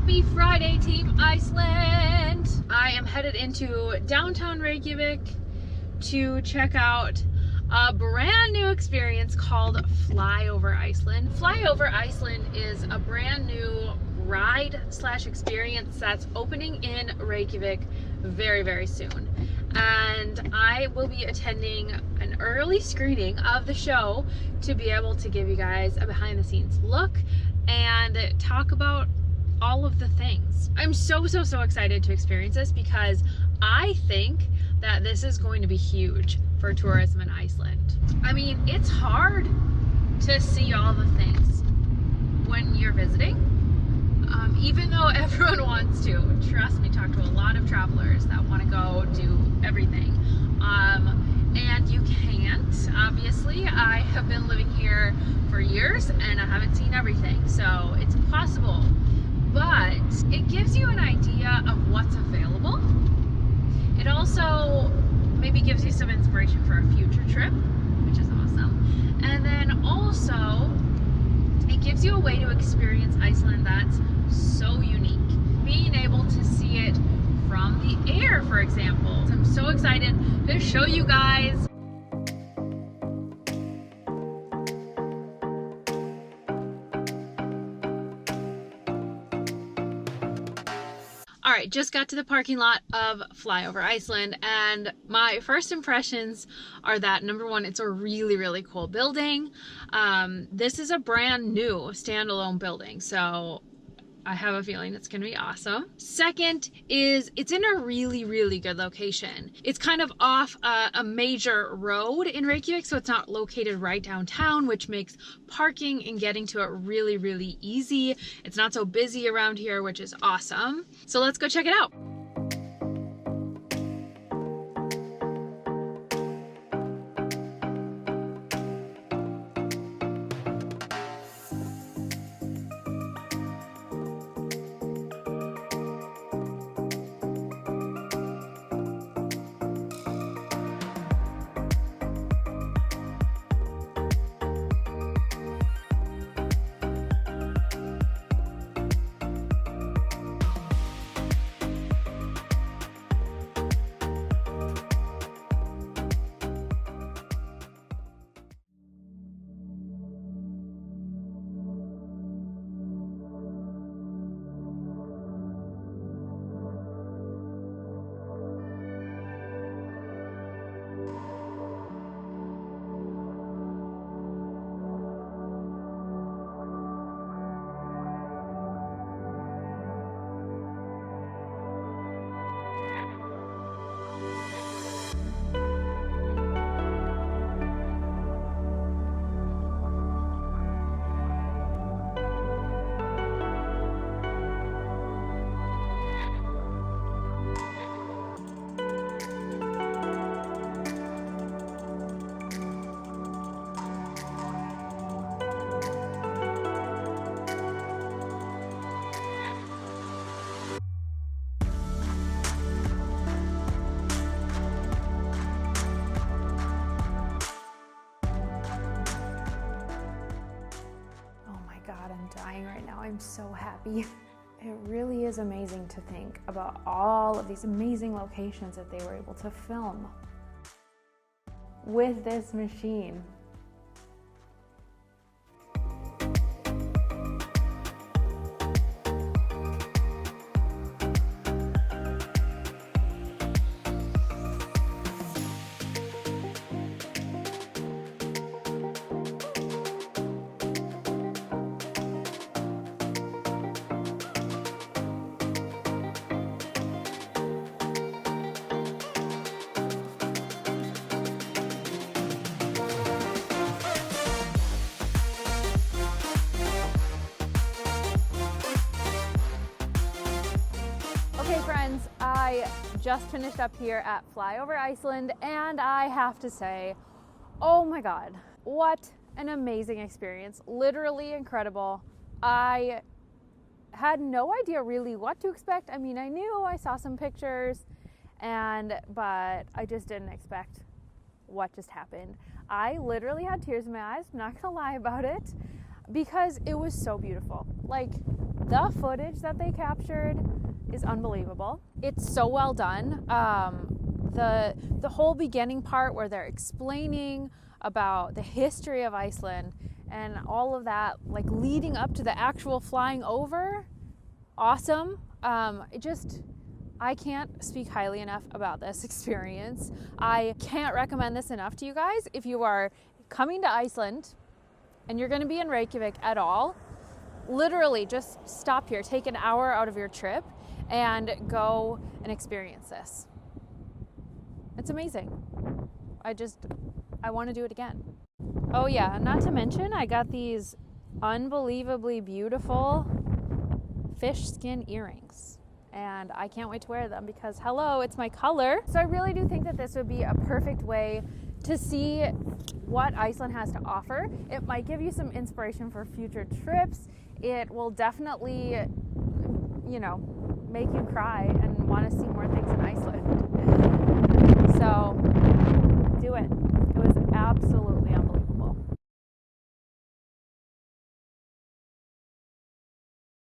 Happy Friday, Team Iceland! I am headed into downtown Reykjavik to check out a brand new experience called FlyOver Iceland. FlyOver Iceland is a brand new ride / experience that's opening in Reykjavik very, very soon. And I will be attending an early screening of the show to be able to give you guys a behind the scenes look and talk about all of the things. I'm so excited to experience this because I think that this is going to be huge for tourism in Iceland. I mean, it's hard to see all the things when you're visiting, even though everyone wants to. Trust me, talk to a lot of travelers that want to go do everything. And you can't, obviously. I have been living here for years and I haven't seen everything, so it's impossible. But it gives you an idea of what's available. It also maybe gives you some inspiration for a future trip, which is awesome. And then also, it gives you a way to experience Iceland that's so unique. Being able to see it from the air, for example. So I'm so excited to show you guys. Alright, just got to the parking lot of FlyOver Iceland, and my first impressions are that, number one, it's a really cool building. This is a brand new standalone building, so I have a feeling it's gonna be awesome. Second is it's in a really good location. It's kind of off a major road in Reykjavik, so it's not located right downtown, which makes parking and getting to it really easy. It's not so busy around here, which is awesome. So let's go check it out. God, I'm dying right now. I'm so happy. It really is amazing to think about all of these amazing locations that they were able to film with this machine. Okay friends, I just finished up here at FlyOver Iceland and I have to say, oh my God, what an amazing experience. Literally incredible. I had no idea really what to expect. I mean, I knew, I saw some pictures, but I just didn't expect what just happened. I literally had tears in my eyes, I'm not gonna lie about it, because it was so beautiful. Like, the footage that they captured is unbelievable. It's so well done. The whole beginning part where they're explaining about the history of Iceland and all of that, like leading up to the actual flying over, awesome. I can't speak highly enough about this experience. I can't recommend this enough to you guys. If you are coming to Iceland and you're going to be in Reykjavik at all, literally just stop here, take an hour out of your trip and go and experience this. It's amazing. I want to do it again. Oh yeah, not to mention I got these unbelievably beautiful fish skin earrings. And I can't wait to wear them because, hello, it's my color. So I really do think that this would be a perfect way to see what Iceland has to offer. It might give you some inspiration for future trips. It will definitely, make you cry and want